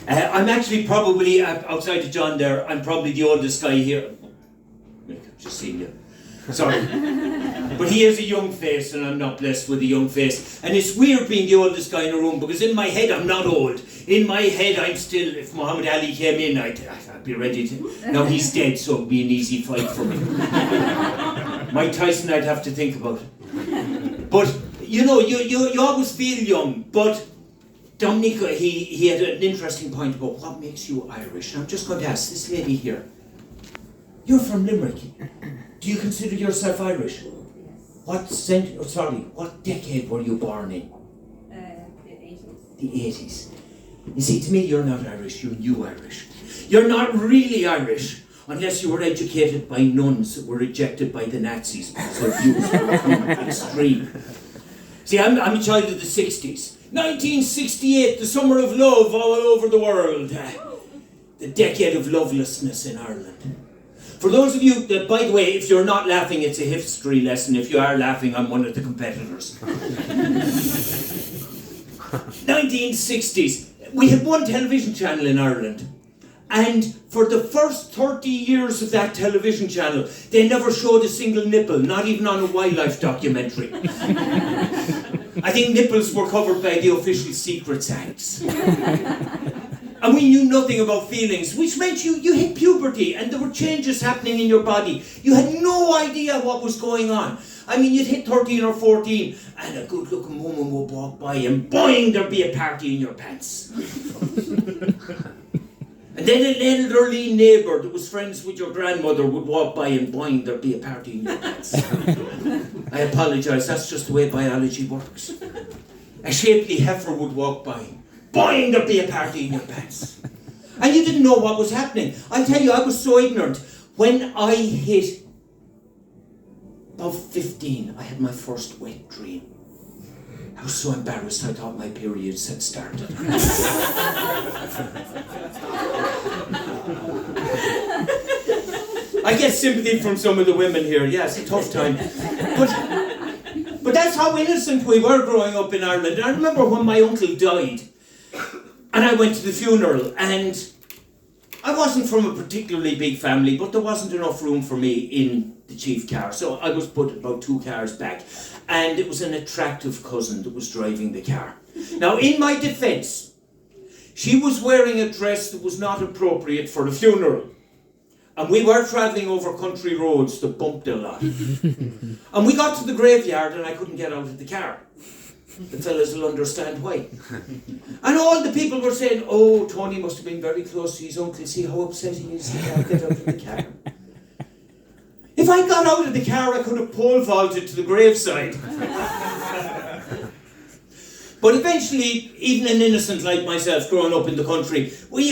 I'm actually probably, outside of John there, I'm probably the oldest guy here. Just seen you. Sorry. But he has a young face and I'm not blessed with a young face. And it's weird being the oldest guy in the room because in my head I'm not old. In my head I'm still, if Muhammad Ali came in, I'd be ready to... Now he's dead, so it'd be an easy fight for me. Mike Tyson I'd have to think about. But, you know, you always feel young. But Dominic, he had an interesting point about what makes you Irish. And I'm just going to ask this lady here. You're from Limerick. Do you consider yourself Irish? Yes. What decade were you born in? The 80s. The 80s. You see, to me, you're not Irish, you're new Irish. You're not really Irish, unless you were educated by nuns that were rejected by the Nazis because their views were extreme. See, I'm a child of the 60s. 1968, the summer of love all over the world. The decade of lovelessness in Ireland. For those of you that, by the way, if you're not laughing, it's a history lesson. If you are laughing, I'm one of the competitors. 1960s. We had one television channel in Ireland. And for the first 30 years of that television channel, they never showed a single nipple, not even on a wildlife documentary. I think nipples were covered by the Official Secrets Acts. And we knew nothing about feelings, which meant you hit puberty and there were changes happening in your body. You had no idea what was going on. I mean, you'd hit 13 or 14 and a good-looking woman would walk by and boing, there'd be a party in your pants. And then an elderly neighbour that was friends with your grandmother would walk by and boing, there'd be a party in your pants. I apologise, that's just the way biology works. A shapely heifer would walk by. Boing, there'd be a party in your pants. And you didn't know what was happening. I tell you, I was so ignorant. When I hit about 15, I had my first wet dream. I was so embarrassed, I thought my periods had started. I get sympathy from some of the women here. Yeah, it's a tough time. But that's how innocent we were growing up in Ireland. I remember when my uncle died, and I went to the funeral, and I wasn't from a particularly big family, but there wasn't enough room for me in the chief car, so I was put about 2 cars back, and it was an attractive cousin that was driving the car. Now, in my defence, she was wearing a dress that was not appropriate for the funeral, and we were travelling over country roads that bumped a lot. And we got to the graveyard, and I couldn't get out of the car. The fellas will understand why. And all the people were saying, oh, Tony must have been very close to his uncle, see how upset he is, he can't get out of the car. If I got out of the car, I could have pole vaulted to the graveside. But eventually, even an innocent like myself, growing up in the country, we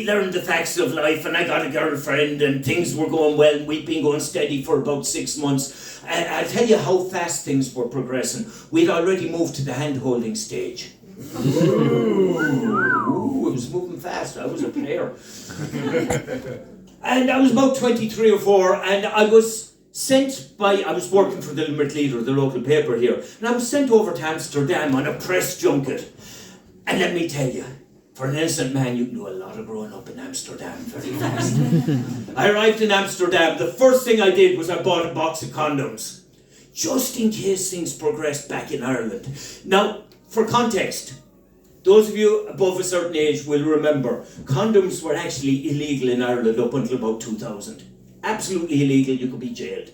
learned the facts of life, and I got a girlfriend, and things were going well, and we'd been going steady for about 6 months. And I'll tell you how fast things were progressing. We'd already moved to the hand-holding stage. Ooh, it was moving fast. I was a player. And I was about 23 or 4, and I was working for the Limerick Leader, the local paper here, and I was sent over to Amsterdam on a press junket. And let me tell you, for an innocent man, you can do a lot of growing up in Amsterdam very fast. I arrived in Amsterdam. The first thing I did was I bought a box of condoms, just in case things progressed back in Ireland. Now, for context, those of you above a certain age will remember, condoms were actually illegal in Ireland up until about 2000. Absolutely illegal, you could be jailed.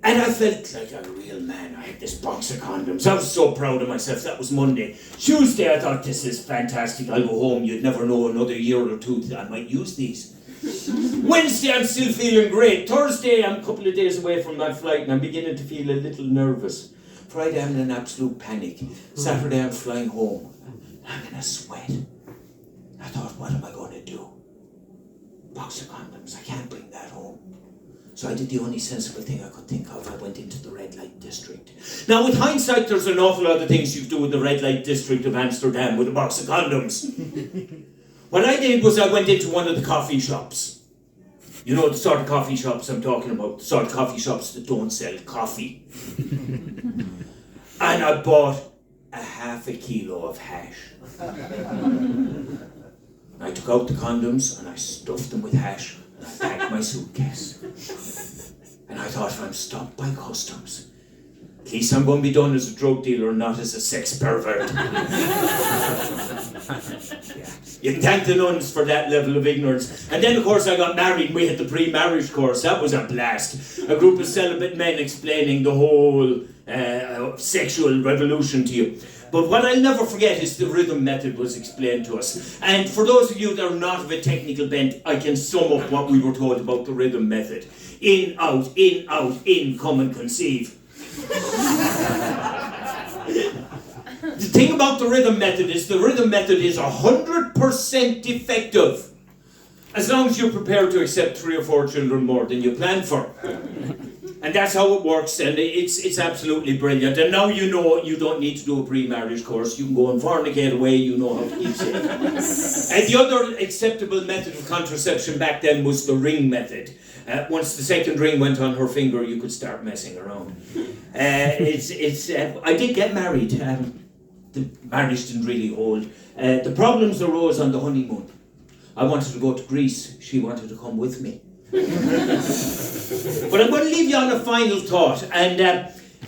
And I felt like a real man. I had this box of condoms. I was so proud of myself. That was Monday. Tuesday, I thought, this is fantastic. I'll go home. You'd never know, another year or two that I might use these. Wednesday, I'm still feeling great. Thursday, I'm a couple of days away from my flight and I'm beginning to feel a little nervous. Friday, I'm in an absolute panic. Saturday, I'm flying home. I'm in a sweat. I thought, what am I going to do? Box of condoms. I can't bring that home. So I did the only sensible thing I could think of. I went into the red light district. Now, with hindsight, there's an awful lot of things you do in the red light district of Amsterdam with a box of condoms. What I did was I went into one of the coffee shops. You know the sort of coffee shops I'm talking about, the sort of coffee shops that don't sell coffee. And I bought a half a kilo of hash. I took out the condoms and I stuffed them with hash and I packed my suitcase. And I thought, if I'm stopped by customs, at least I'm going to be done as a drug dealer and not as a sex pervert. Yeah. You can thank the nuns for that level of ignorance. And then, of course, I got married and we had the pre-marriage course. That was a blast. A group of celibate men explaining the whole sexual revolution to you. But what I'll never forget is the rhythm method was explained to us. And for those of you that are not of a technical bent, I can sum up what we were told about the rhythm method. In, out, in, come and conceive. The thing about the rhythm method is 100% effective. As long as you're prepared to accept 3 or 4 children more than you planned for. And that's how it works, and it's absolutely brilliant. And now you know you don't need to do a pre-marriage course. You can go and fornicate away, you know how to keep safe. And the other acceptable method of contraception back then was the ring method. Once the second ring went on her finger, you could start messing around. I did get married. The marriage didn't really hold. The problems arose on the honeymoon. I wanted to go to Greece. She wanted to come with me. But I'm going to leave you on a final thought. And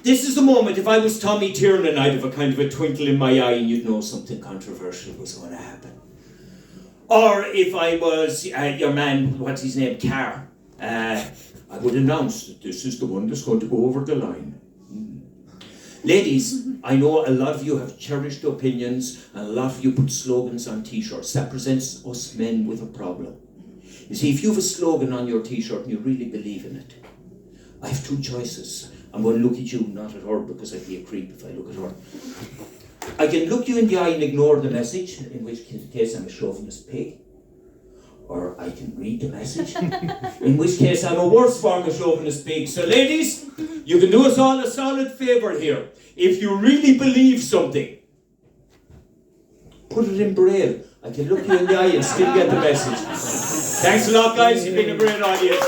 this is the moment, if I was Tommy Tiernan, I'd have a kind of a twinkle in my eye and you'd know something controversial was going to happen. Or if I was your man, what's his name, Carr, I would announce that this is the one that's going to go over the line. Ladies, I know a lot of you have cherished opinions and a lot of you put slogans on t-shirts. That presents us men with a problem. You see, if you have a slogan on your t-shirt and you really believe in it, I have 2 choices. I'm going to look at you, not at her, because I'd be a creep if I look at her. I can look you in the eye and ignore the message, in which case I'm a chauvinist pig. Or I can read the message, in which case I'm a worse form of chauvinist pig. So ladies, you can do us all a solid favour here. If you really believe something, put it in Braille. I can look you in the eye and still get the message. Thanks a lot, guys. You've been a great audience.